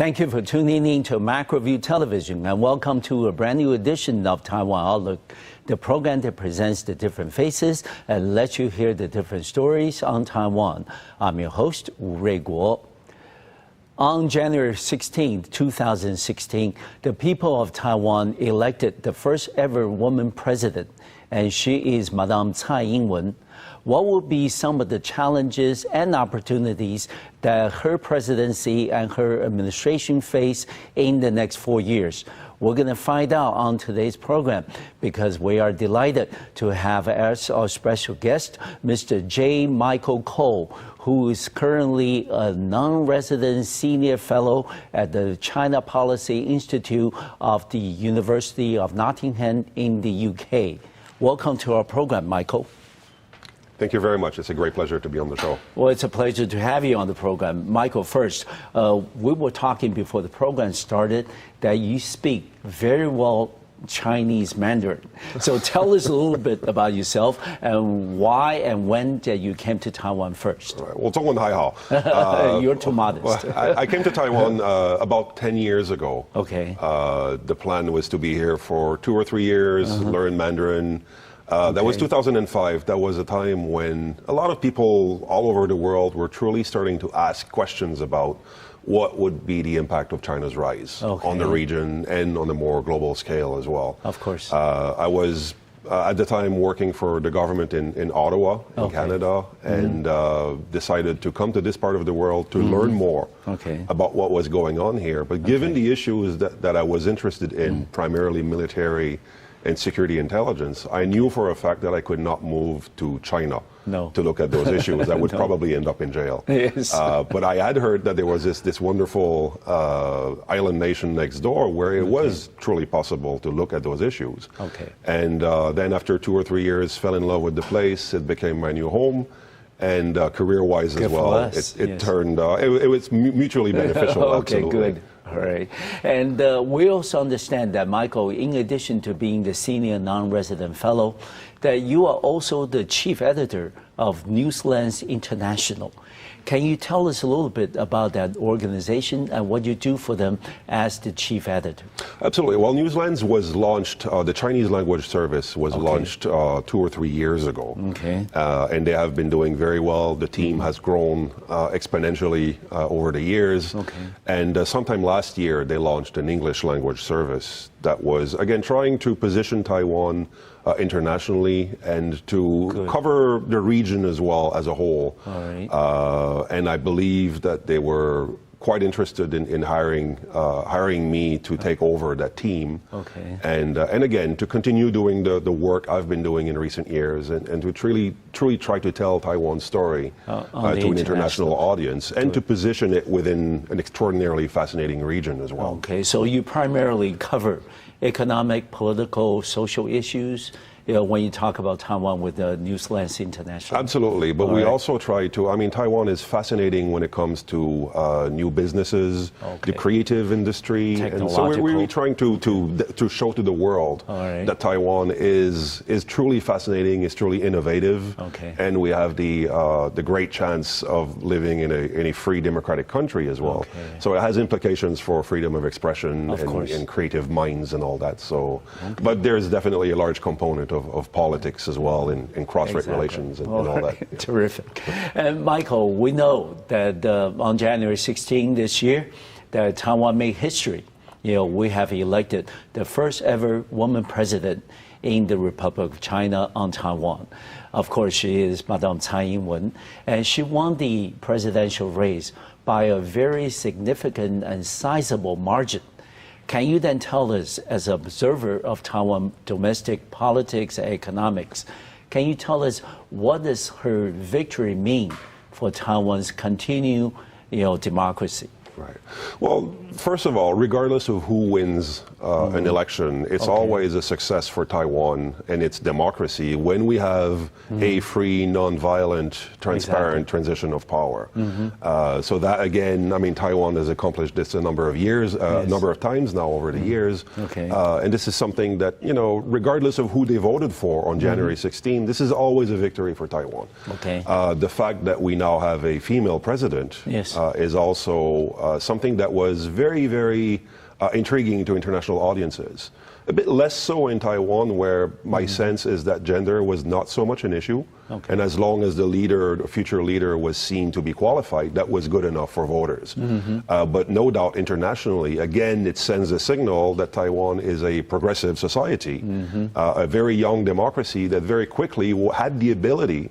Thank you for tuning in to Macroview Television and welcome to a brand new edition of Taiwan Outlook, the program that presents the different faces and lets you hear the different stories on Taiwan. I'm your host, Wu Ruiguo. On January 16, 2016, the people of Taiwan elected the first ever woman president, and she is Madame Tsai Ing-Wen. What will be some of the challenges and opportunities that her presidency and her administration face in the next 4 years? We're going to find out on today's program because we are delighted to have as our special guest Mr. J. Michael Cole, who is currently a non-resident senior fellow at the China Policy Institute of the University of Nottingham in the UK. Welcome to our program, Michael. Thank you very much. It's a great pleasure to be on the show. Well, it's a pleasure to have you on the program. Michael, first, we were talking before the program started that you speak very well Chinese Mandarin. So tell us a little bit about yourself and why and when that you came to Taiwan first. Well, 中文还好. You're too modest. I came to Taiwan about 10 years ago. Okay. The plan was to be here for 2 or 3 years, learn Mandarin. That was 2005. That was a time when a lot of people all over the world were truly starting to ask questions about what would be the impact of China's rise on the region and on a more global scale as well. Of course. I was at the time working for the government in Ottawa, in Canada, and decided to come to this part of the world to learn more about what was going on here. But given the issues that I was interested in, primarily military and security intelligence, I knew for a fact that I could not move to China to look at those issues. I would probably end up in jail. Yes. But I had heard that there was this wonderful island nation next door where it was truly possible to look at those issues. And then after 2 or 3 years, fell in love with the place. It became my new home. And career-wise as well, it turned, it was mutually beneficial. Absolutely. Good. All right. And we also understand that, Michael, in addition to being the senior non-resident fellow, that you are also the chief editor of Newslands International. Can you tell us a little bit about that organization and what you do for them as the chief editor? Absolutely. Well, Newslands was launched, the Chinese language service was launched 2 or 3 years ago. And they have been doing very well. The team has grown exponentially over the years. And sometime last year, they launched an English language service that was, again, trying to position Taiwan internationally and to cover the region as well as a whole. And I believe that they were quite interested in hiring me to take over that team. And again, to continue doing the work I've been doing in recent years and to truly try to tell Taiwan's story to an international audience and to position it within an extraordinarily fascinating region as well. So you primarily cover economic, political, social issues, you know, when you talk about Taiwan with the Newslands International. Absolutely, but we also try to, I mean, Taiwan is fascinating when it comes to new businesses, the creative industry, and so we're really trying to show to the world that Taiwan is truly fascinating, is truly innovative, and we have the great chance of living in a free democratic country as well. So it has implications for freedom of expression and creative minds and all that. So, but there's definitely a large component of politics as well in cross-strait relations and all that. Terrific. And Michael, we know that on January 16 this year, that Taiwan made history. You know, we have elected the first ever woman president in the Republic of China on Taiwan. Of course, she is Madame Tsai Ing-Wen, and she won the presidential race by a very significant and sizable margin. Can you then tell us, as an observer of Taiwan domestic politics and economics, can you tell us what does her victory mean for Taiwan's continued, democracy? Right. Well, first of all, regardless of who wins an election, it's always a success for Taiwan and its democracy when we have a free, non-violent, transparent transition of power. So that, again, I mean, Taiwan has accomplished this a number of years, number of times now over the years. And this is something that, regardless of who they voted for on January 16, this is always a victory for Taiwan. The fact that we now have a female president is also something that was very, very intriguing to international audiences. A bit less so in Taiwan, where my sense is that gender was not so much an issue. Okay. And as long as the leader, the future leader, was seen to be qualified, that was good enough for voters. But no doubt internationally, again, it sends a signal that Taiwan is a progressive society, a very young democracy that very quickly had the ability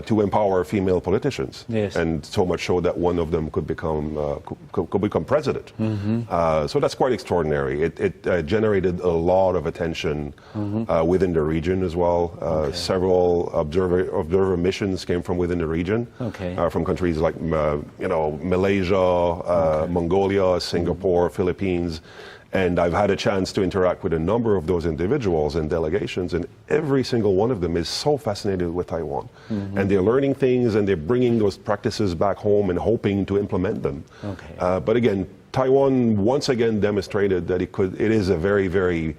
to empower female politicians, and so much so that one of them could become president. So that's quite extraordinary. It generated a lot of attention within the region as well. Several observer missions came from within the region, from countries like Malaysia, Mongolia, Singapore, Philippines. And I've had a chance to interact with a number of those individuals and delegations, and every single one of them is so fascinated with Taiwan. And they're learning things, and they're bringing those practices back home and hoping to implement them. But again, Taiwan once again demonstrated that it is a very, very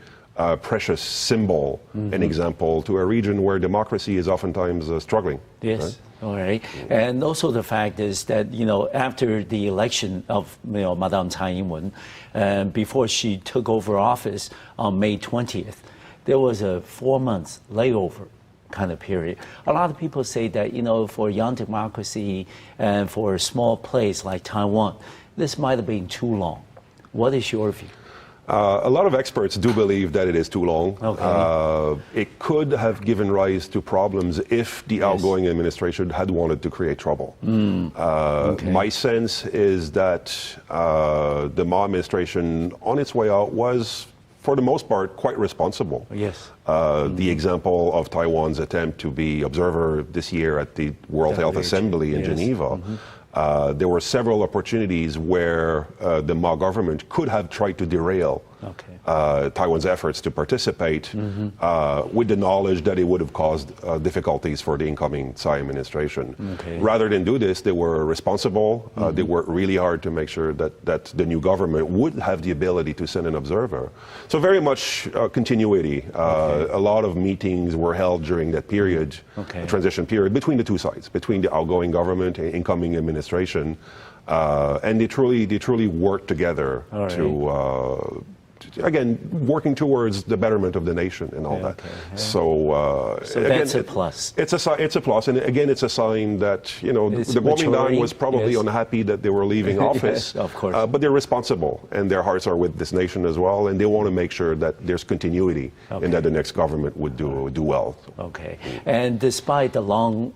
precious symbol and example to a region where democracy is oftentimes struggling. Yes. Right? All right. And also the fact is that, after the election of, Madame Tsai Ing-Wen, before she took over office on May 20th, there was a 4-month layover kind of period. A lot of people say that, for a young democracy and for a small place like Taiwan, this might have been too long. What is your view? A lot of experts do believe that it is too long. It could have given rise to problems if the outgoing administration had wanted to create trouble. My sense is that the Ma administration, on its way out, was, for the most part, quite responsible. The example of Taiwan's attempt to be observer this year at the World Health Assembly in Geneva. There were several opportunities where the Ma government could have tried to derail Taiwan's efforts to participate with the knowledge that it would have caused difficulties for the incoming Tsai administration. Rather than do this, they were responsible. They worked really hard to make sure that the new government would have the ability to send an observer. So very much continuity. A lot of meetings were held during that period, transition period, between the two sides, between the outgoing government and incoming administration. And they truly worked together to again, working towards the betterment of the nation and all that. So again, that's a plus. It's a plus, and again, it's a sign that the Kuomintang was probably unhappy that they were leaving office. Of course. But they're responsible, and their hearts are with this nation as well, and they want to make sure that there's continuity and that the next government would do well. And despite the long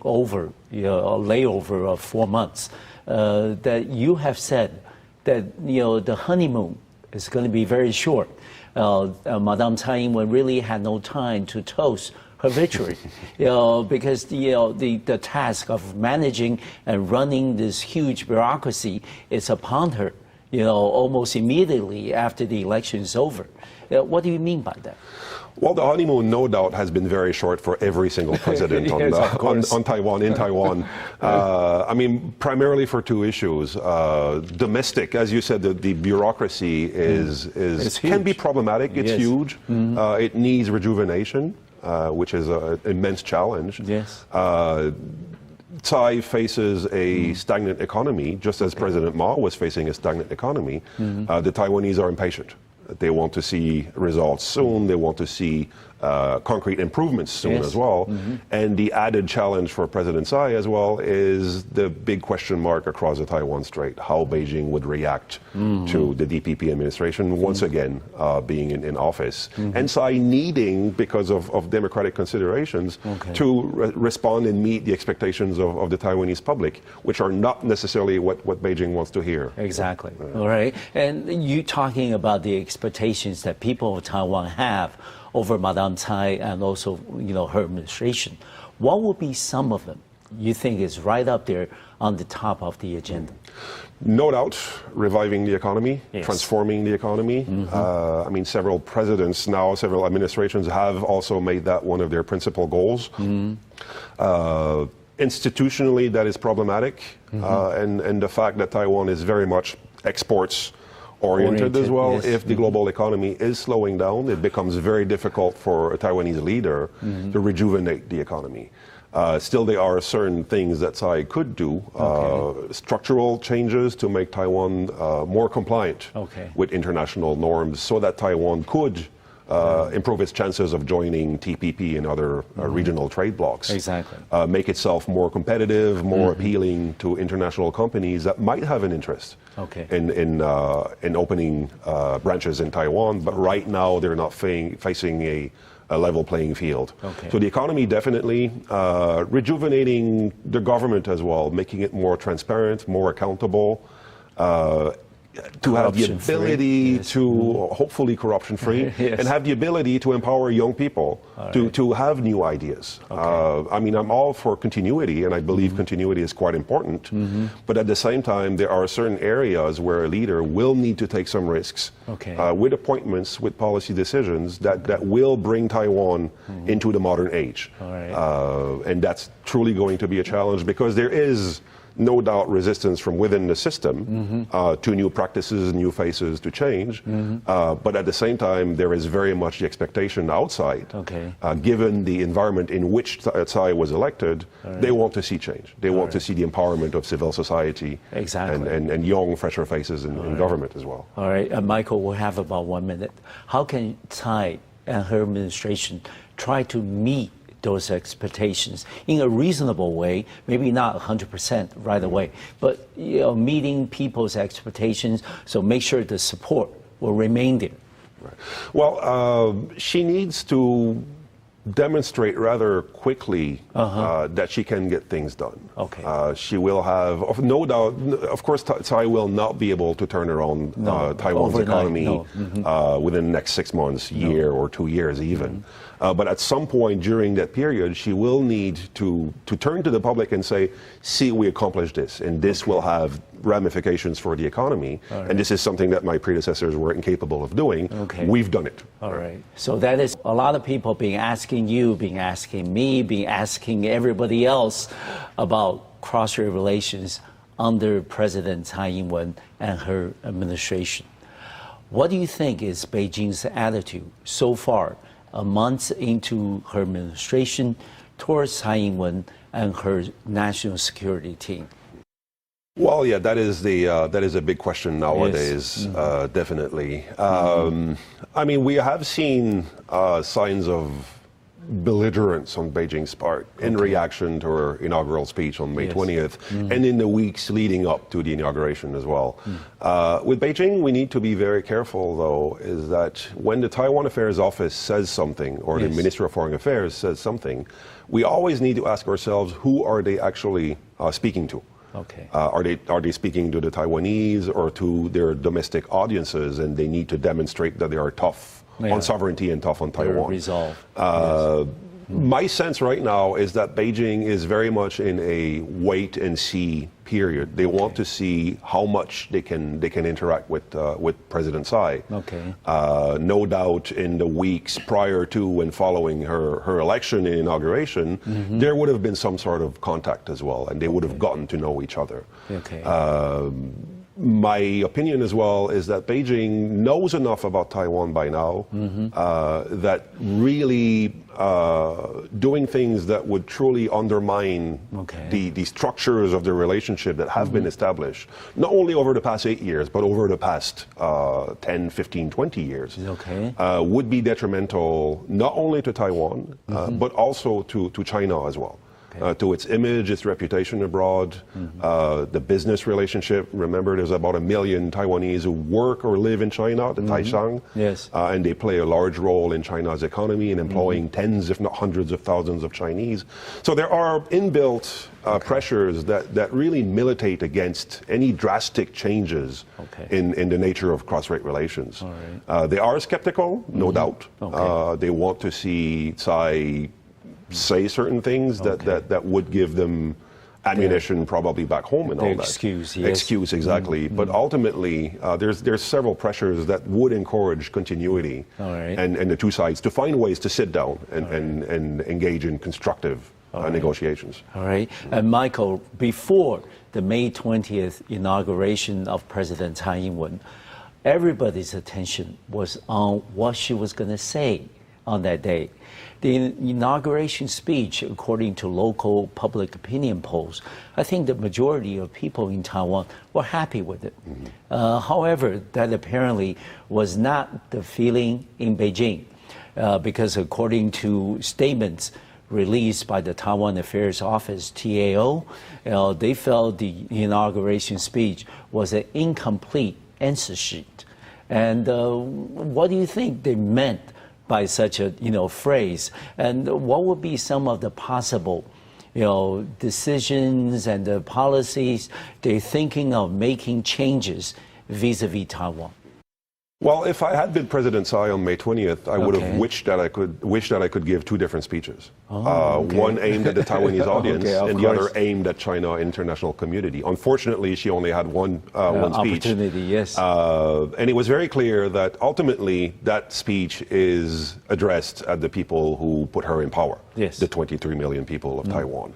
layover of 4 months, that you have said that the honeymoon is going to be very short. Madame Tsai Ing-Wen really had no time to toast her victory, because the task of managing and running this huge bureaucracy is upon her, almost immediately after the election is over. What do you mean by that? Well, the honeymoon, no doubt, has been very short for every single president on Taiwan, in Taiwan. I mean, primarily for two issues. Domestic, as you said, the bureaucracy can be problematic. It's huge. It needs rejuvenation, which is an immense challenge. Tsai faces a stagnant economy, just as President Ma was facing a stagnant economy. The Taiwanese are impatient. They want to see results soon. They want to see concrete improvements soon as well. And the added challenge for President Tsai as well is the big question mark across the Taiwan Strait, how Beijing would react to the DPP administration once again being in office. And Tsai needing, because of democratic considerations, to respond and meet the expectations of the Taiwanese public, which are not necessarily what Beijing wants to hear. Exactly. All right. And you talking about the expectations that people of Taiwan have over Madame Tsai and also, her administration. What would be some of them you think is right up there on the top of the agenda? No doubt, reviving the economy, transforming the economy. I mean, several presidents now, several administrations have also made that one of their principal goals. Institutionally, that is problematic. And the fact that Taiwan is very much exports-oriented as well. If the global economy is slowing down, it becomes very difficult for a Taiwanese leader to rejuvenate the economy. Still, there are certain things that Tsai could do, structural changes to make Taiwan more compliant with international norms so that Taiwan could improve its chances of joining TPP and other regional trade blocs. Exactly. Make itself more competitive, more appealing to international companies that might have an interest in opening branches in Taiwan, but right now they're not facing a level playing field. So the economy definitely, rejuvenating the government as well, making it more transparent, more accountable, to have the ability to, hopefully corruption-free, and have the ability to empower young people to have new ideas. I mean, I'm all for continuity, and I believe continuity is quite important, but at the same time, there are certain areas where a leader will need to take some risks with appointments, with policy decisions that will bring Taiwan into the modern age. And that's truly going to be a challenge because there is no doubt resistance from within the system to new practices, new faces to change. But at the same time, there is very much the expectation outside, given the environment in which Tsai was elected, they want to see change. They want to see the empowerment of civil society and young, fresher faces in government as well. All right, Michael, we have about 1 minute. How can Tsai and her administration try to meet those expectations in a reasonable way, maybe not 100% right away, but meeting people's expectations, so make sure the support will remain there? Well, she needs to demonstrate rather quickly that she can get things done. She will have, no doubt, of course, Tsai will not be able to turn around Taiwan's economy within the next 6 months, year or 2 years even. But at some point during that period, she will need to turn to the public and say, see, we accomplished this, and this will have ramifications for the economy, and this is something that my predecessors were incapable of doing. We've done it. All right. So that is a lot of people being asking you, being asking me, being asking everybody else about cross-strait relations under President Tsai Ing-Wen and her administration. What do you think is Beijing's attitude so far, a month into her administration, towards Tsai Ing-Wen and her national security team? Well, yeah, that is a big question nowadays, definitely. I mean, we have seen signs of belligerence on Beijing's part in reaction to her inaugural speech on May 20th and in the weeks leading up to the inauguration as well. With Beijing, we need to be very careful, though, is that when the Taiwan Affairs Office says something or the Ministry of Foreign Affairs says something, we always need to ask ourselves, who are they actually speaking to? Are they speaking to the Taiwanese or to their domestic audiences, and they need to demonstrate that they are tough on sovereignty and tough on Taiwan? My sense right now is that Beijing is very much in a wait and see period. They want to see how much they can interact with President Tsai. No doubt in the weeks prior to and following her election and inauguration, there would have been some sort of contact as well, and they would have gotten to know each other. My opinion as well is that Beijing knows enough about Taiwan by now that really doing things that would truly undermine the structures of the relationship that have been established, not only over the past 8 years, but over the past 10, 15, 20 years, would be detrimental not only to Taiwan, but also to China as well. To its image, its reputation abroad, the business relationship. Remember, there's about 1 million Taiwanese who work or live in China, the Taishan, and they play a large role in China's economy and employing tens, if not hundreds of thousands of Chinese. So there are inbuilt pressures that really militate against any drastic changes in the nature of cross-strait relations. They are skeptical, no doubt. They want to see Tsai say certain things that would give them ammunition probably back home and all that. Excuse, exactly. But ultimately, there's several pressures that would encourage continuity and the two sides to find ways to sit down and engage in constructive negotiations. All right. And Michael, before the May 20th inauguration of President Tsai Ing-Wen, everybody's attention was on what she was going to say on that day. The inauguration speech, according to local public opinion polls, I think the majority of people in Taiwan were happy with it. However, that apparently was not the feeling in Beijing, because according to statements released by the Taiwan Affairs Office, TAO, they felt the inauguration speech was an incomplete answer sheet. And what do you think they meant by such a phrase? And what would be some of the possible decisions and the policies they're thinking of making changes vis-a-vis Taiwan? Well, if I had been President Tsai on May 20th, I would have wished that I could give two different speeches. One aimed at the Taiwanese audience, and the other aimed at China international community. Unfortunately, she only had one speech. Opportunity, yes. And it was very clear that ultimately that speech is addressed at the people who put her in power, yes. the 23 million people of Taiwan.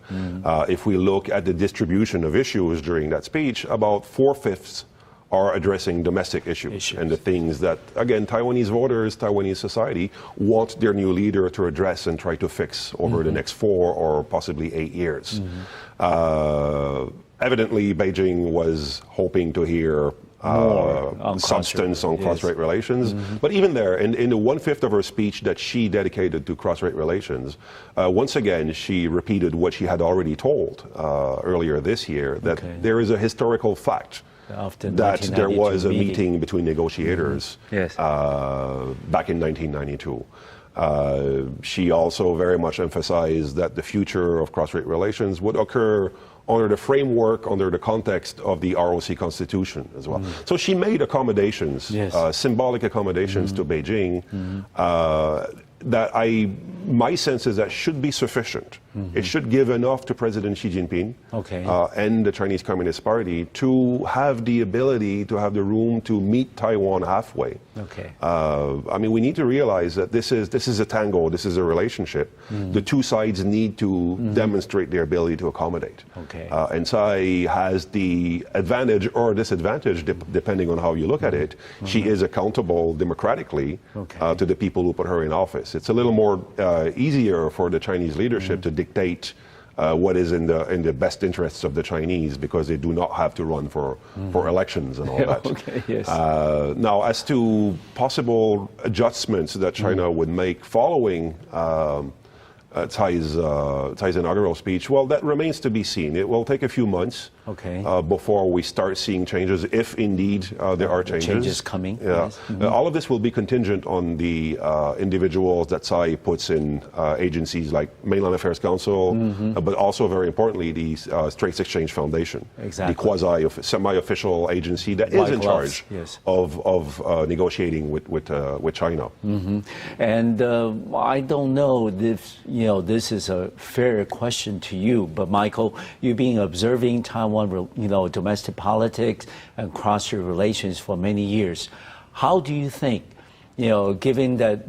If we look at the distribution of issues during that speech, about 4/5 are addressing domestic issues and the things that, again, Taiwanese voters, Taiwanese society want their new leader to address and try to fix over the next 4 or possibly 8 years. Evidently, Beijing was hoping to hear substance on cross-strait relations. But even there, in the 1/5 of her speech that she dedicated to cross-strait relations, once again, she repeated what she had already told earlier this year, that there is a historical fact that there was a meeting between negotiators back in 1992. She also very much emphasized that the future of cross-strait relations would occur under the framework, under the context of the ROC Constitution as well. So she made accommodations, symbolic accommodations to Beijing that my sense is that should be sufficient. It should give enough to President Xi Jinping and the Chinese Communist Party to have the ability, to have the room to meet Taiwan halfway. I mean, we need to realize that this is a tango, this is a relationship. The two sides need to demonstrate their ability to accommodate. And Tsai has the advantage or disadvantage, depending on how you look at it. She is accountable democratically to the people who put her in office. It's a little more easier for the Chinese leadership to dictate what is in the best interests of the Chinese, because they do not have to run for elections and all that. Now, as to possible adjustments that China would make following Tsai's inaugural speech, well, that remains to be seen. It will take a few months before we start seeing changes, if indeed there are changes. Changes coming. All of this will be contingent on the individuals that Tsai puts in agencies like Mainland Affairs Council, but also, very importantly, the Straits Exchange Foundation, the semi-official agency that is in charge of negotiating with China. And I don't know if this is a fair question to you, but Michael, you've been observing Taiwan, domestic politics and cross-strait relations for many years. How do you think, given that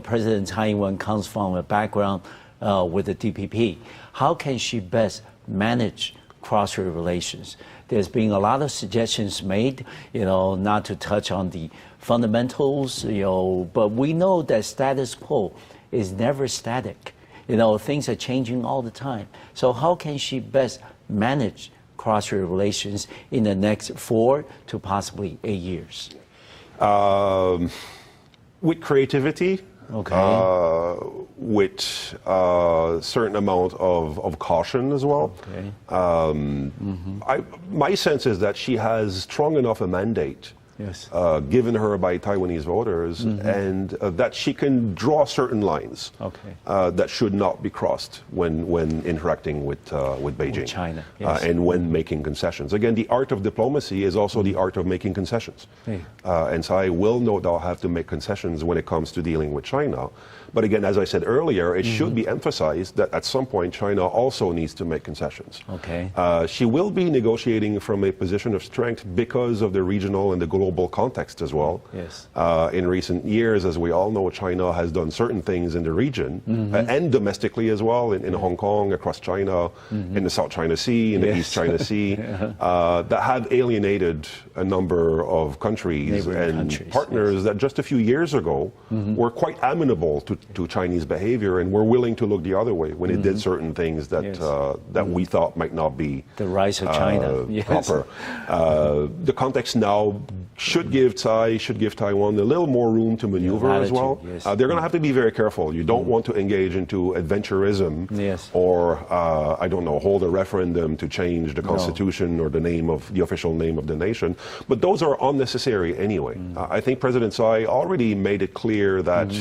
President Tsai Ing-Wen comes from a background with the DPP, how can she best manage cross-strait relations? There's been a lot of suggestions made, not to touch on the fundamentals, but we know that status quo is never static. Things are changing all the time. So how can she best manage cross-strait relations in the next 4 to possibly 8 years? With creativity, with a certain amount of caution as well. My sense is that she has strong enough a mandate given her by Taiwanese voters, and that she can draw certain lines that should not be crossed when interacting with Beijing, with China, and when making concessions. Again, the art of diplomacy is also the art of making concessions, and Tsai will no doubt have to make concessions when it comes to dealing with China. But again, as I said earlier, it should be emphasized that at some point China also needs to make concessions. She will be negotiating from a position of strength because of the regional and the global global context as well. Yes. In recent years, as we all know, China has done certain things in the region and domestically as well, in Hong Kong, across China, in the South China Sea, in the East China Sea, that have alienated a number of countries and partners that just a few years ago were quite amenable to Chinese behavior and were willing to look the other way when it did certain things that that we thought might not be the rise of China proper. The context now should give Taiwan a little more room to maneuver as well. Yes. They're going to have to be very careful. You don't want to engage into adventurism or I don't know, hold a referendum to change the constitution or the official name of the nation. But those are unnecessary anyway. I think President Tsai already made it clear that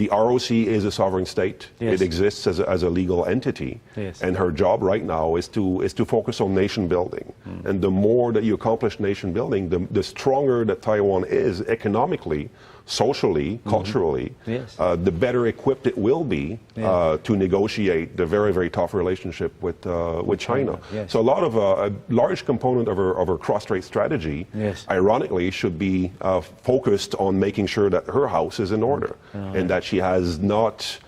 the ROC is a sovereign state. It exists as a legal entity, and her job right now is to focus on nation building. And the more that you accomplish nation building, the stronger that Taiwan is economically, socially, culturally, the better equipped it will be to negotiate the very, very tough relationship with China. So a lot of a large component of her cross-strait strategy, ironically, should be focused on making sure that her house is in order and that she has not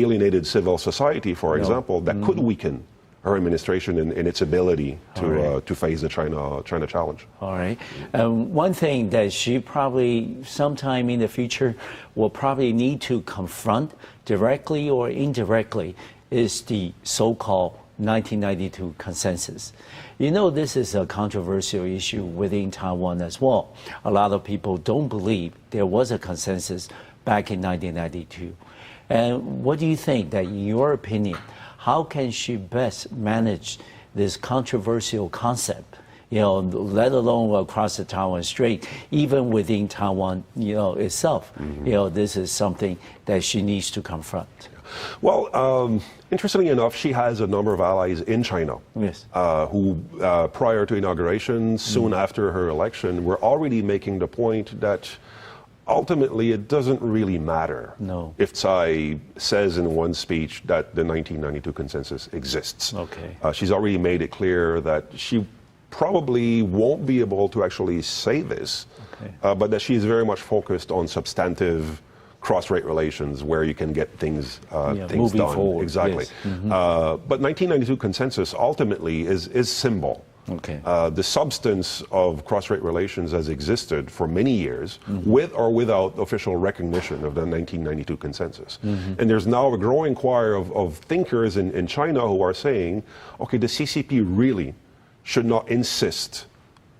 alienated civil society, for example, that could weaken her administration in its ability to face the China challenge. All right. One thing that she probably sometime in the future will probably need to confront directly or indirectly is the so-called 1992 consensus. You know, this is a controversial issue within Taiwan as well. A lot of people don't believe there was a consensus back in 1992. And what do you think that, in your opinion, how can she best manage this controversial concept, let alone across the Taiwan Strait, even within Taiwan, itself? This is something that she needs to confront. Well, interestingly enough, she has a number of allies in China who, prior to inauguration, soon after her election, were already making the point that ultimately, it doesn't really matter if Tsai says in one speech that the 1992 consensus exists. She's already made it clear that she probably won't be able to actually say this, but that she's very much focused on substantive cross-strait relations where you can get things done. Forward. Exactly. But 1992 consensus ultimately is symbol. The substance of cross-strait relations has existed for many years, with or without official recognition of the 1992 consensus. And there's now a growing choir of thinkers in China who are saying, okay, the CCP really should not insist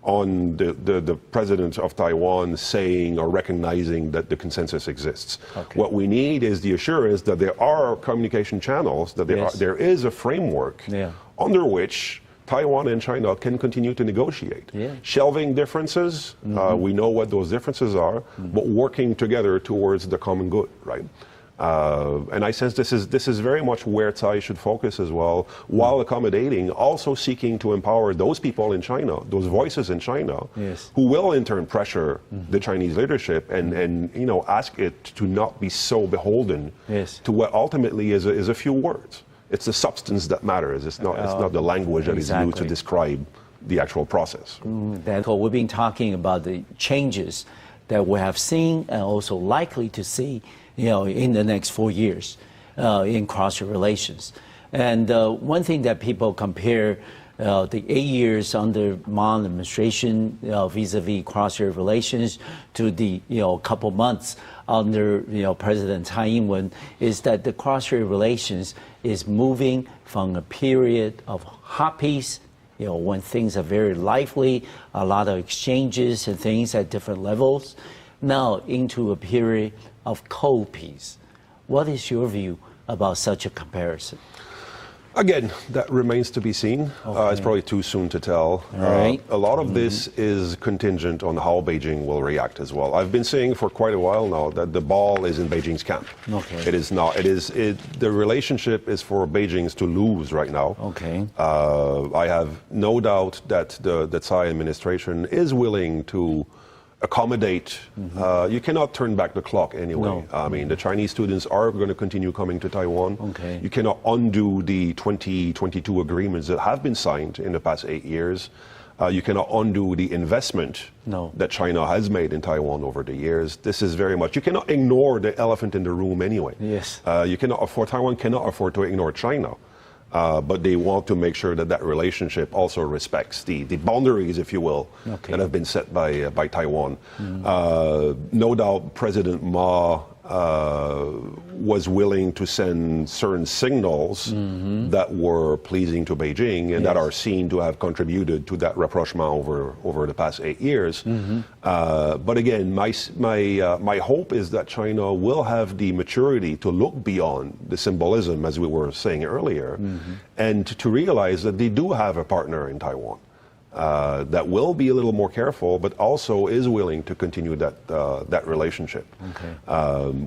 on the president of Taiwan saying or recognizing that the consensus exists. What we need is the assurance that there are communication channels, that there is a framework under which Taiwan and China can continue to negotiate. Shelving differences, we know what those differences are, but working together towards the common good, right? And I sense this is very much where Tsai should focus as well, while accommodating, also seeking to empower those people in China, those voices in China, who will in turn pressure the Chinese leadership and ask it to not be so beholden to what ultimately is a few words. It's the substance that matters. It's not the language that is used to describe the actual process. We've been talking about the changes that we have seen and also likely to see, in the next 4 years in cross-strait relations. And one thing that people compare the 8 years under Ma administration vis-a-vis cross-strait relations to the couple months under President Tsai Ing-Wen is that the cross-strait relations is moving from a period of hot peace, when things are very lively, a lot of exchanges and things at different levels, now into a period of cold peace. What is your view about such a comparison? Again, that remains to be seen. It's probably too soon to tell. A lot of this is contingent on how Beijing will react as well. I've been saying for quite a while now that the ball is in Beijing's camp. It is not. The relationship is for Beijing's to lose right now. I have no doubt that the Tsai administration is willing to accommodate. You cannot turn back the clock anyway. I mean, the Chinese students are going to continue coming to Taiwan. You cannot undo the 2022 agreements that have been signed in the past 8 years. You cannot undo the investment that China has made in Taiwan over the years. This is very much, you cannot ignore the elephant in the room anyway. Yes. Taiwan cannot afford to ignore China. But they want to make sure that that relationship also respects the boundaries, if you will, that have been set by Taiwan. No doubt President Ma was willing to send certain signals that were pleasing to Beijing and that are seen to have contributed to that rapprochement over the past 8 years. But again, my hope is that China will have the maturity to look beyond the symbolism, as we were saying earlier, and to realize that they do have a partner in Taiwan. That will be a little more careful, but also is willing to continue that relationship.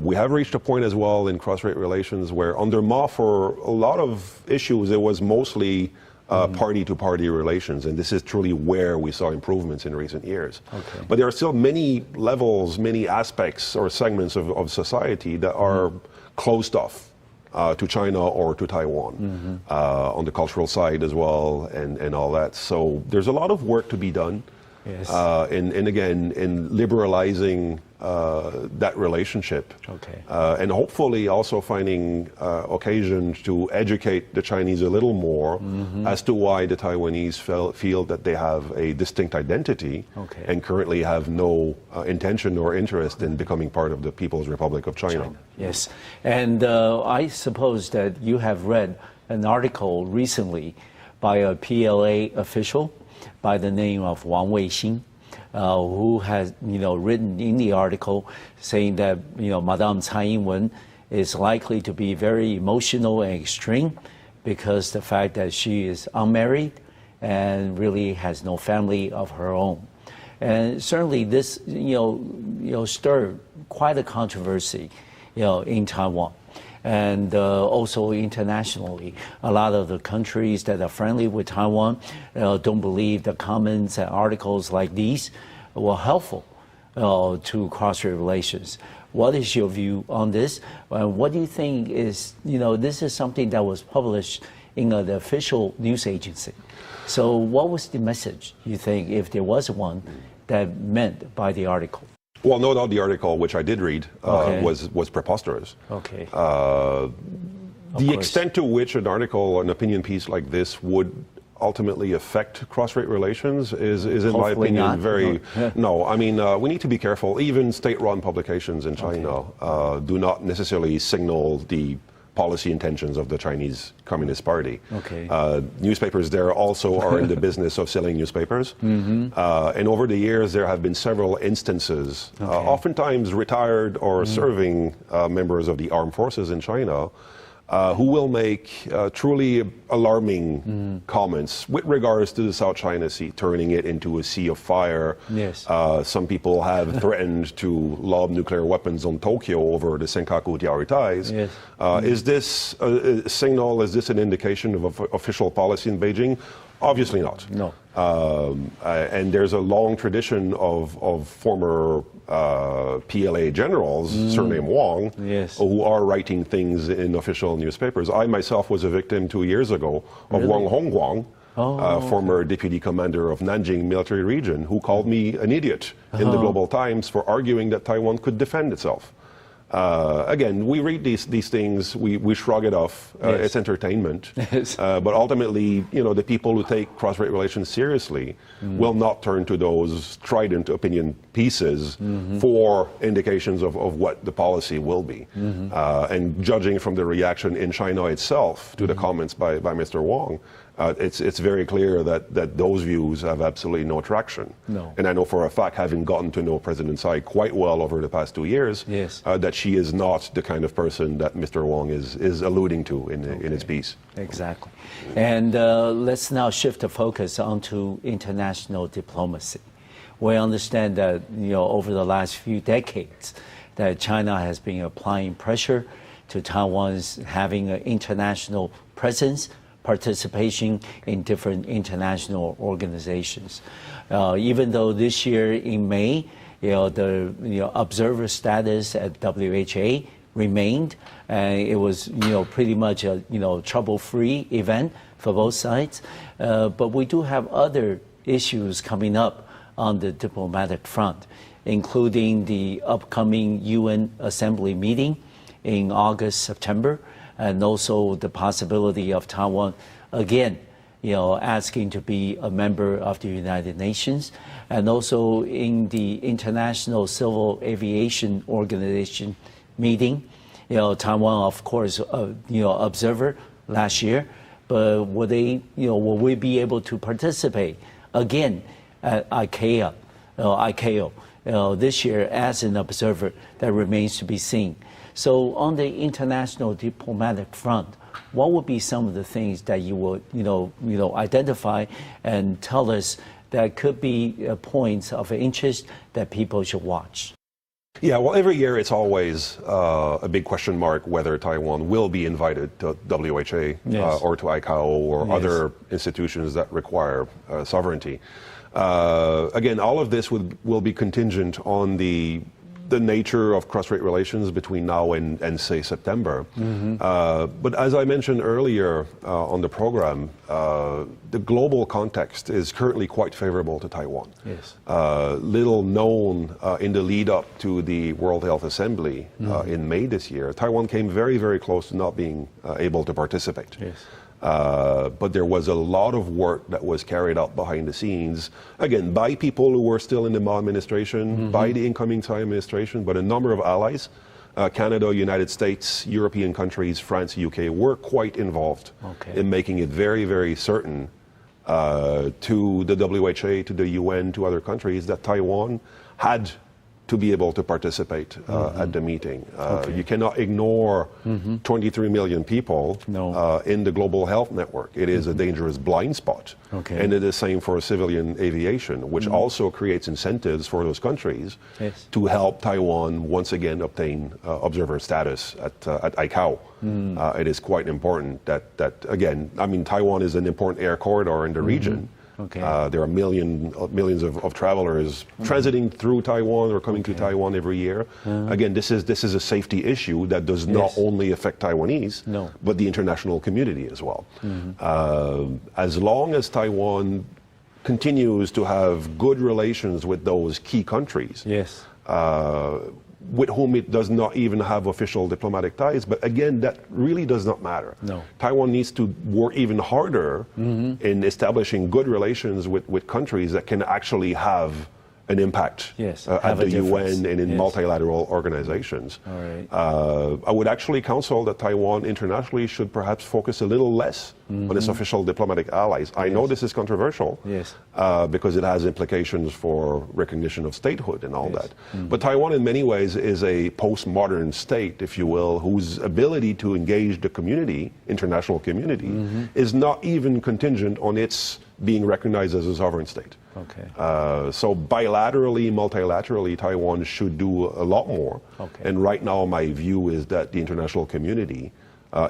We have reached a point as well in cross-strait relations where under Ma, for a lot of issues, it was mostly party-to-party relations, and this is truly where we saw improvements in recent years. But there are still many levels, many aspects or segments of society that are closed off to China or to Taiwan, on the cultural side as well, and all that. So there's a lot of work to be done, and again, in liberalizing that relationship, and hopefully also finding occasion to educate the Chinese a little more as to why the Taiwanese feel that they have a distinct identity and currently have no intention or interest in becoming part of the People's Republic of China. Yes, and I suppose that you have read an article recently by a PLA official by the name of Wang Weixing, who has, written in the article saying that, Madame Tsai Ing-Wen is likely to be very emotional and extreme because the fact that she is unmarried and really has no family of her own. And certainly this, stirred quite a controversy, in Taiwan. And also internationally, a lot of the countries that are friendly with Taiwan don't believe the comments and articles like these were helpful to cross-strait relations. What is your view on this? What do you think is, this is something that was published in the official news agency. So what was the message, you think, if there was one, that meant by the article? Well, no doubt the article, which I did read, was preposterous. The extent to which an article, an opinion piece like this would ultimately affect cross-strait relations is in my opinion, not. Very... No, I mean, we need to be careful. Even state-run publications in China do not necessarily signal the policy intentions of the Chinese Communist Party. Newspapers there also are in the business of selling newspapers. And over the years, there have been several instances, oftentimes retired or serving members of the armed forces in China, who will make truly alarming comments with regards to the South China Sea, turning it into a sea of fire. Some people have threatened to lob nuclear weapons on Tokyo over the Senkaku Diaoyu ties. Is this a signal, is this an indication of official policy in Beijing? Obviously not. No. And there's a long tradition of former PLA generals, surname Wang, who are writing things in official newspapers. I myself was a victim 2 years ago of Wang Hongguang, former deputy commander of Nanjing military region, who called me an idiot in the Global Times for arguing that Taiwan could defend itself. Again, we read these things, we shrug it off, it's entertainment, but ultimately, the people who take cross-strait relations seriously will not turn to those trident opinion pieces for indications of what the policy will be. And judging from the reaction in China itself to the comments by Mr. Wang, it's very clear that those views have absolutely no traction. And I know for a fact, having gotten to know President Tsai quite well over the past 2 years, that she is not the kind of person that Mr. Wang is alluding to in his piece. Exactly. And let's now shift the focus onto international diplomacy. We understand that over the last few decades, that China has been applying pressure to Taiwan's having an international presence, participation in different international organizations. Even though this year in May, the observer status at WHA remained, it was pretty much a trouble-free event for both sides. But we do have other issues coming up on the diplomatic front, including the upcoming UN Assembly meeting in August, September, and also the possibility of Taiwan again, asking to be a member of the United Nations, and also in the International Civil Aviation Organization meeting. Taiwan, of course, observer last year, but will we be able to participate again at ICAO this year as an observer? That remains to be seen. So on the international diplomatic front, what would be some of the things that you would, identify and tell us that could be points of interest that people should watch? Yeah, well, every year it's always a big question mark whether Taiwan will be invited to WHA or to ICAO or other institutions that require sovereignty. Again, all of this will be contingent on the nature of cross-strait relations between now and say, September. But as I mentioned earlier on the program, the global context is currently quite favorable to Taiwan. Yes. Little known in the lead up to the World Health Assembly in May this year, Taiwan came very, very close to not being able to participate. Yes. But there was a lot of work that was carried out behind the scenes, again, by people who were still in the Ma administration, by the incoming Tsai administration, but a number of allies, Canada, United States, European countries, France, UK, were quite involved in making it very, very certain to the WHA, to the UN, to other countries that Taiwan had to be able to participate at the meeting. You cannot ignore 23 million people in the global health network. It is a dangerous blind spot. And it is the same for civilian aviation, which also creates incentives for those countries to help Taiwan once again obtain observer status at ICAO. It is quite important that again, I mean, Taiwan is an important air corridor in the region. There are millions of travelers transiting through Taiwan or coming to Taiwan every year. Again, this is a safety issue that does not only affect Taiwanese, but the international community as well. As long as Taiwan continues to have good relations with those key countries, with whom it does not even have official diplomatic ties. But again, that really does not matter. Taiwan needs to work even harder in establishing good relations with countries that can actually have an impact at the UN and in multilateral organizations. I would actually counsel that Taiwan internationally should perhaps focus a little less on its official diplomatic allies. I know this is controversial because it has implications for recognition of statehood and all that. But Taiwan in many ways is a postmodern state, if you will, whose ability to engage the community, international community, is not even contingent on its being recognized as a sovereign state. So bilaterally, multilaterally, Taiwan should do a lot more. And right now, my view is that the international community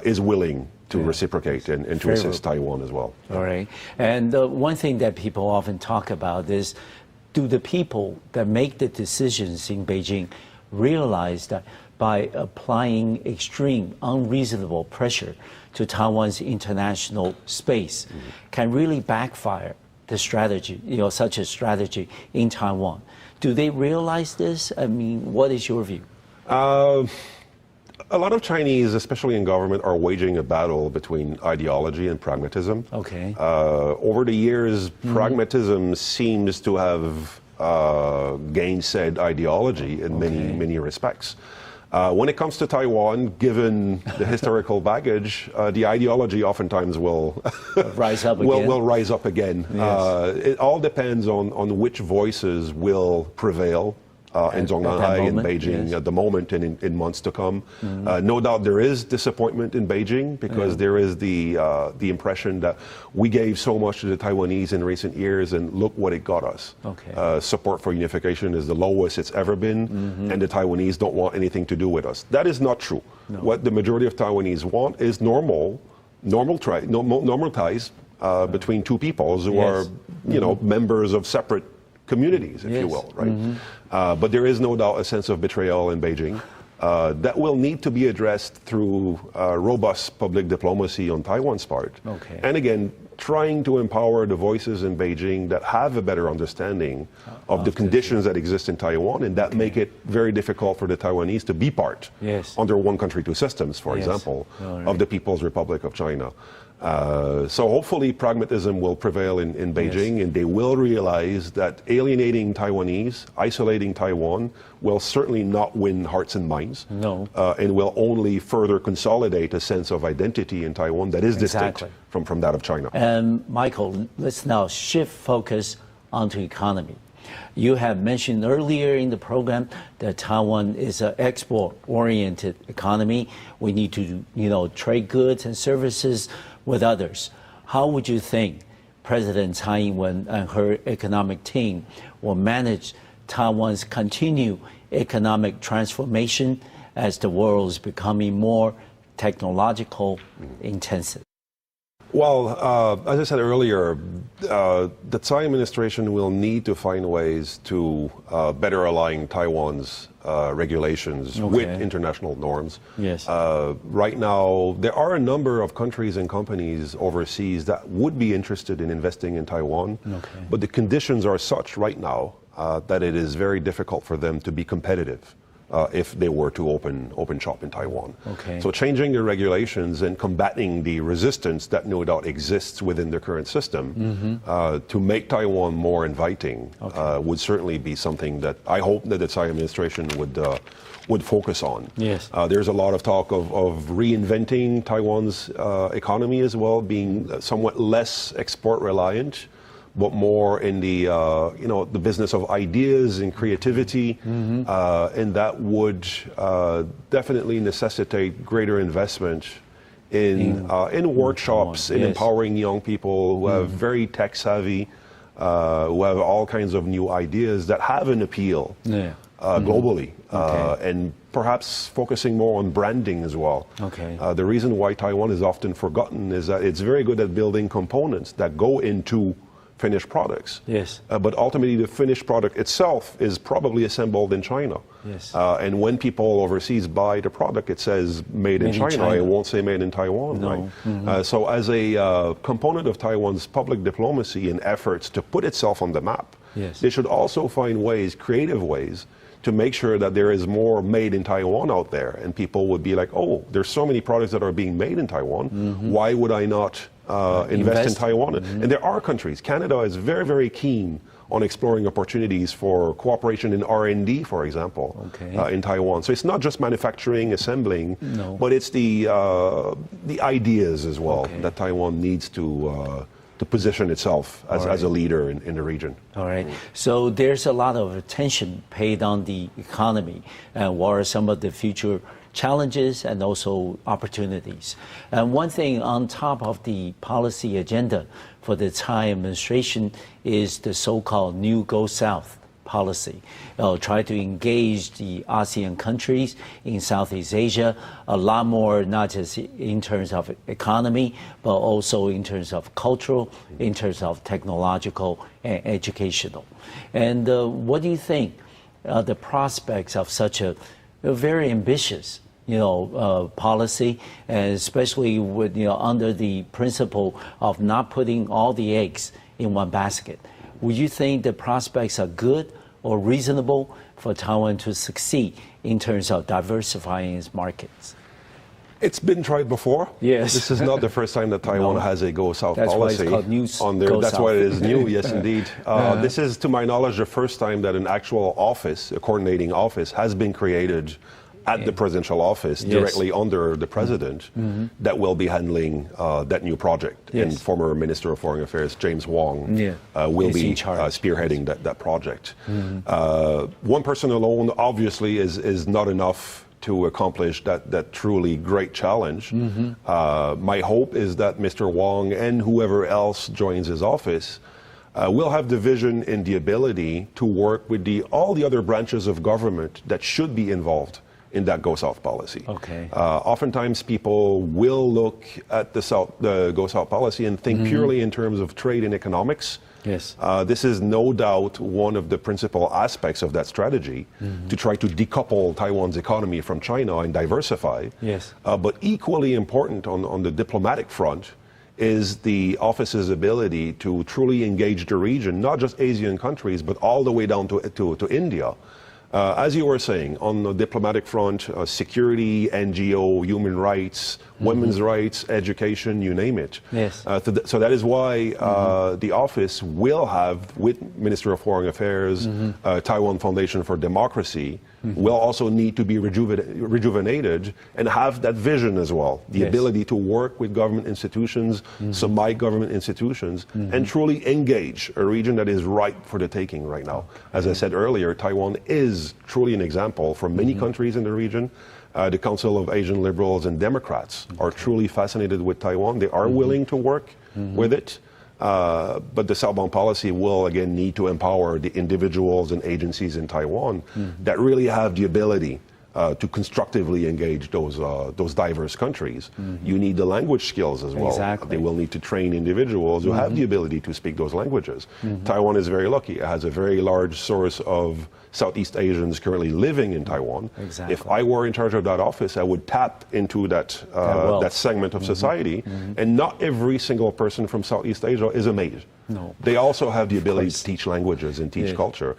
is willing to reciprocate and to assist Taiwan as well. All right. And one thing that people often talk about is, do the people that make the decisions in Beijing realize that by applying extreme, unreasonable pressure to Taiwan's international space can really backfire the strategy, such a strategy in Taiwan? Do they realize this? I mean, what is your view? A lot of Chinese, especially in government, are waging a battle between ideology and pragmatism. Over the years, pragmatism seems to have gainsaid ideology in many respects. When it comes to Taiwan, given the historical baggage, the ideology oftentimes will rise up again. will rise up again. It all depends on which voices will prevail in Zhongnanhai, in Beijing at the moment and in months to come. No doubt there is disappointment in Beijing because there is the impression that we gave so much to the Taiwanese in recent years and look what it got us. Support for unification is the lowest it's ever been and the Taiwanese don't want anything to do with us. That is not true. What the majority of Taiwanese want is normal ties between two peoples who are, members of separate communities, if you will, right? But there is no doubt a sense of betrayal in Beijing that will need to be addressed through robust public diplomacy on Taiwan's part. And again, trying to empower the voices in Beijing that have a better understanding of the conditions that exist in Taiwan and that make it very difficult for the Taiwanese to be part under one country, two systems, for example, of the People's Republic of China. So hopefully pragmatism will prevail in Beijing, and they will realize that alienating Taiwanese, isolating Taiwan, will certainly not win hearts and minds, and will only further consolidate a sense of identity in Taiwan that is distinct from that of China. And Michael, let's now shift focus onto economy. You have mentioned earlier in the program that Taiwan is an export-oriented economy. We need to, trade goods and services with others. How would you think President Tsai Ing-Wen and her economic team will manage Taiwan's continued economic transformation as the world is becoming more technological intensive? Well, as I said earlier, the Tsai administration will need to find ways to better align Taiwan's regulations with international norms. Right now, there are a number of countries and companies overseas that would be interested in investing in Taiwan, but the conditions are such right now that it is very difficult for them to be competitive if they were to open shop in Taiwan. So changing the regulations and combating the resistance that no doubt exists within the current system to make Taiwan more inviting would certainly be something that I hope that the Tsai administration would focus on. There's a lot of talk of reinventing Taiwan's economy as well, being somewhat less export reliant, but more in the the business of ideas and creativity, and that would definitely necessitate greater investment in workshops, in empowering young people who have very tech savvy, who have all kinds of new ideas that have an appeal globally, and perhaps focusing more on branding as well. The reason why Taiwan is often forgotten is that it's very good at building components that go into finished products. But ultimately the finished product itself is probably assembled in China. And when people overseas buy the product, it says made in China. It won't say made in Taiwan, right? So as a component of Taiwan's public diplomacy and efforts to put itself on the map, they should also find ways, creative ways, to make sure that there is more made in Taiwan out there, and people would be like, oh, there's so many products that are being made in Taiwan, why would I not invest in Taiwan? And there are countries. Canada is very, very keen on exploring opportunities for cooperation in R&D, for example, in Taiwan. So it's not just manufacturing, assembling, but it's the ideas as well that Taiwan needs to position itself as a leader in the region. All right. So there's a lot of attention paid on the economy and what are some of the future challenges and also opportunities. And one thing on top of the policy agenda for the Tsai administration is the so-called New Go South policy. Try to engage the ASEAN countries in Southeast Asia a lot more, not just in terms of economy, but also in terms of cultural, in terms of technological and educational. And what do you think the prospects of such a very ambitious policy, and especially with, under the principle of not putting all the eggs in one basket? Would you think the prospects are good or reasonable for Taiwan to succeed in terms of diversifying its markets? It's been tried before. This is not the first time that Taiwan has a Go South policy. That's why it's called New on there. That's why it is new, yes, indeed. This is, to my knowledge, the first time that an actual office, a coordinating office, has been created at the presidential office, directly under the president, that will be handling that new project. And former Minister of Foreign Affairs, James Wong, will be spearheading that project. One person alone, obviously, is not enough to accomplish that truly great challenge. My hope is that Mr. Wong and whoever else joins his office will have the vision and the ability to work with all the other branches of government that should be involved in that Go South policy. Oftentimes people will look at the Go South policy and think purely in terms of trade and economics. This is no doubt one of the principal aspects of that strategy, to try to decouple Taiwan's economy from China and diversify. But equally important on the diplomatic front is the office's ability to truly engage the region, not just Asian countries, but all the way down to India. As you were saying, on the diplomatic front, security, NGO, human rights, women's rights, education, you name it. Yes. So that is why the office will have, with Minister of Foreign Affairs, Taiwan Foundation for Democracy, will also need to be rejuvenated and have that vision as well, the ability to work with government institutions, semi-government institutions, and truly engage a region that is ripe for the taking right now. As I said earlier, Taiwan is truly an example for many countries in the region. The Council of Asian Liberals and Democrats are truly fascinated with Taiwan. They are willing to work with it. But the southbound policy will, again, need to empower the individuals and agencies in Taiwan that really have the ability to constructively engage those diverse countries. You need the language skills as well. Exactly. They will need to train individuals who have the ability to speak those languages. Taiwan is very lucky. It has a very large source of Southeast Asians currently living in Taiwan. Exactly. If I were in charge of that office, I would tap into that segment of society. And not every single person from Southeast Asia is a maid. No. They also have the ability to teach languages and teach culture.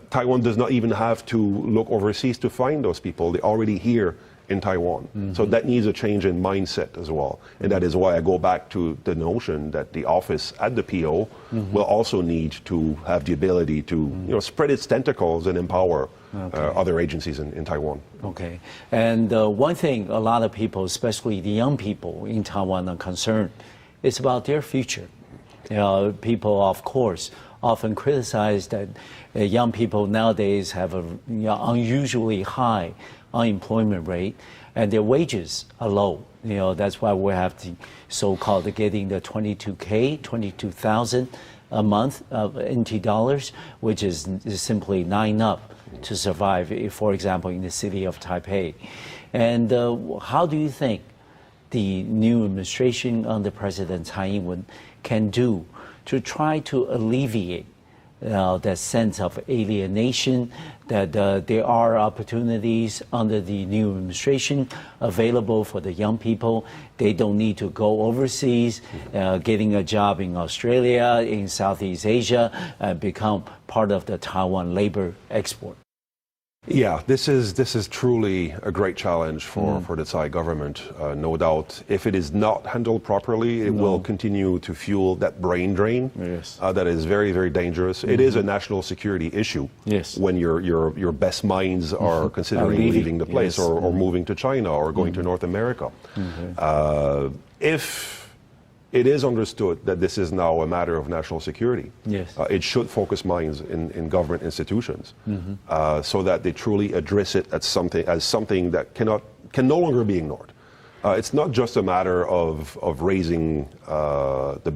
Taiwan does not even have to look overseas to find those people. They're already here in Taiwan. So that needs a change in mindset as well. And that is why I go back to the notion that the office at the PO will also need to have the ability to spread its tentacles and empower other agencies in Taiwan. Okay. And one thing a lot of people, especially the young people in Taiwan, are concerned is about their future. People, of course, often criticize that young people nowadays have an unusually high unemployment rate, and their wages are low. That's why we have the so-called getting the 22,000 a month of NT dollars, which is simply not enough to survive, for example, in the city of Taipei. And how do you think the new administration under President Tsai Ing-Wen can do to try to alleviate that sense of alienation, that there are opportunities under the new administration available for the young people? They don't need to go overseas, getting a job in Australia, in Southeast Asia, become part of the Taiwan labor export. Yeah, this is truly a great challenge for the Tsai government, no doubt. If it is not handled properly, it will continue to fuel that brain drain that is very, very dangerous. It is a national security issue when your best minds are considering leaving the place or moving to China or going to North America. If it is understood that this is now a matter of national security. It should focus minds in government institutions so that they truly address it as something that can no longer be ignored. It's not just a matter of raising the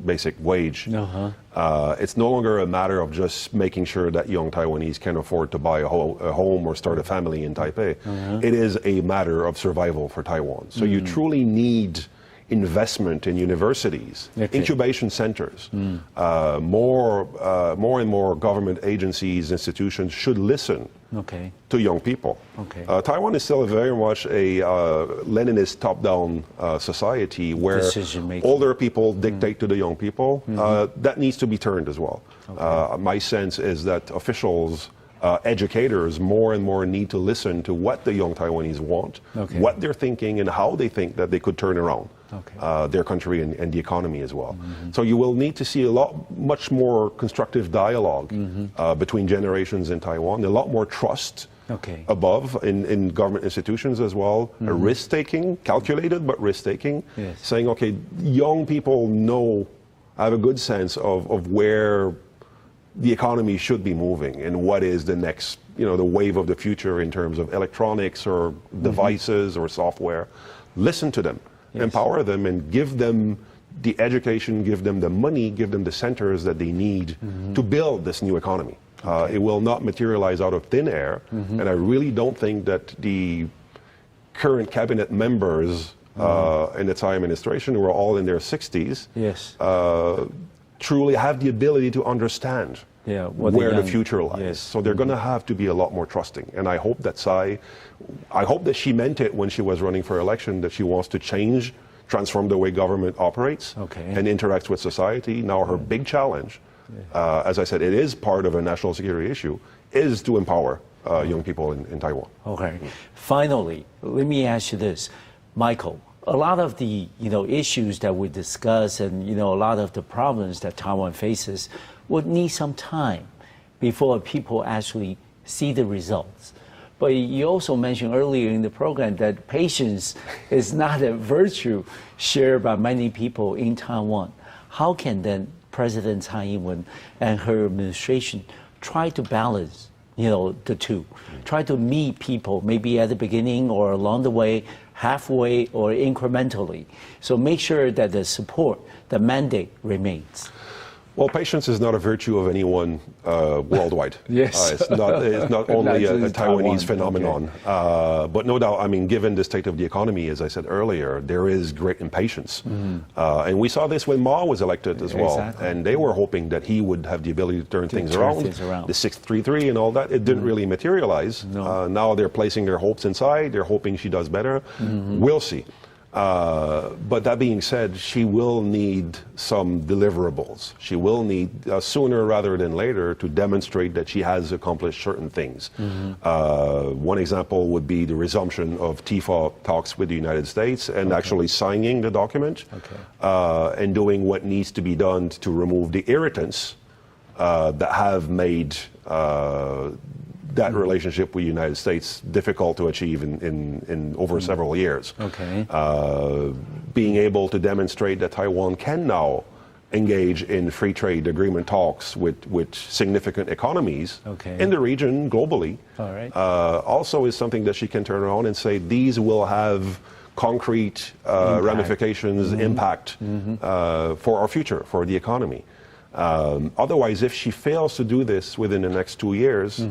basic wage. It's no longer a matter of just making sure that young Taiwanese can afford to buy a home or start a family in Taipei. It is a matter of survival for Taiwan. So you truly need investment in universities, incubation centers. More and more government agencies, institutions should listen to young people. Taiwan is still very much a Leninist top-down society where older people dictate to the young people. That needs to be turned as well. My sense is that officials, educators more and more need to listen to what the young Taiwanese want, what they're thinking, and how they think that they could turn around their country and the economy as well. So you will need to see much more constructive dialogue between generations in Taiwan, a lot more trust above in government institutions as well, a risk-taking, calculated but risk-taking, saying, okay, young people have a good sense of where the economy should be moving and what is the next, the wave of the future in terms of electronics or devices or software. Listen to them, empower them, and give them the education, give them the money, give them the centers that they need to build this new economy. It will not materialize out of thin air, and I really don't think that the current cabinet members in the Tsai administration, who are all in their 60s, truly have the ability to understand where the future lies. So they're going to have to be a lot more trusting. And I hope that she meant it when she was running for election, that she wants to change transform the way government operates and interacts with society. Now her big challenge, as I said, it is part of a national security issue, is to empower young people in Taiwan. Okay. Finally, let me ask you this, Michael. A lot of the issues that we discuss and a lot of the problems that Taiwan faces would need some time before people actually see the results. But you also mentioned earlier in the program that patience is not a virtue shared by many people in Taiwan. How can then President Tsai Ing-Wen and her administration try to balance the two, try to meet people maybe at the beginning or along the way, halfway or incrementally, so make sure that the support, the mandate remains? Well, patience is not a virtue of anyone worldwide. Yes. It's not only a Taiwanese phenomenon. But no doubt, I mean, given the state of the economy, as I said earlier, there is great impatience. And we saw this when Ma was elected as well. And they were hoping that he would have the ability to turn things around. The 633 and all that, it didn't really materialize. Now they're placing their hopes inside. They're hoping she does better. We'll see. But that being said, she will need some deliverables. She will need, sooner rather than later, to demonstrate that she has accomplished certain things. One example would be the resumption of TIFA talks with the United States and actually signing the document and doing what needs to be done to remove the irritants that have made that relationship with the United States difficult to achieve in over several years. Being able to demonstrate that Taiwan can now engage in free trade agreement talks with significant economies in the region globally also is something that she can turn around and say these will have concrete ramifications, impact for our future, for the economy. Otherwise, if she fails to do this within the next 2 years,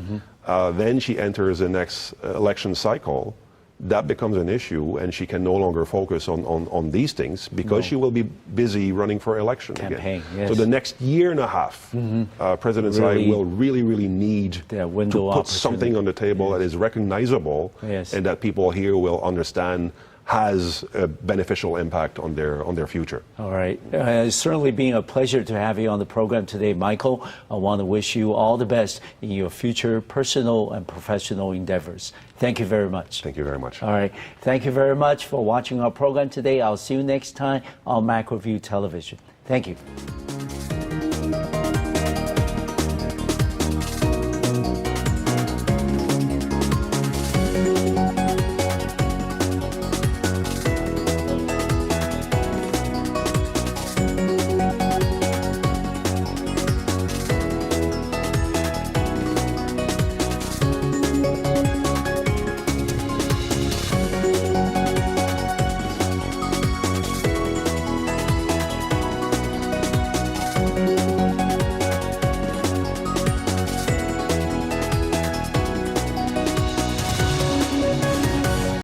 then she enters the next election cycle. That becomes an issue, and she can no longer focus on these things because she will be busy running for election again. So the next year and a half, President Tsai will really need to put something on the table that is recognizable and that people here will understand has a beneficial impact on their future. All right. It's certainly been a pleasure to have you on the program today, Michael. I want to wish you all the best in your future personal and professional endeavors. Thank you very much. Thank you very much. All right. Thank you very much for watching our program today. I'll see you next time on MacroView Television. Thank you.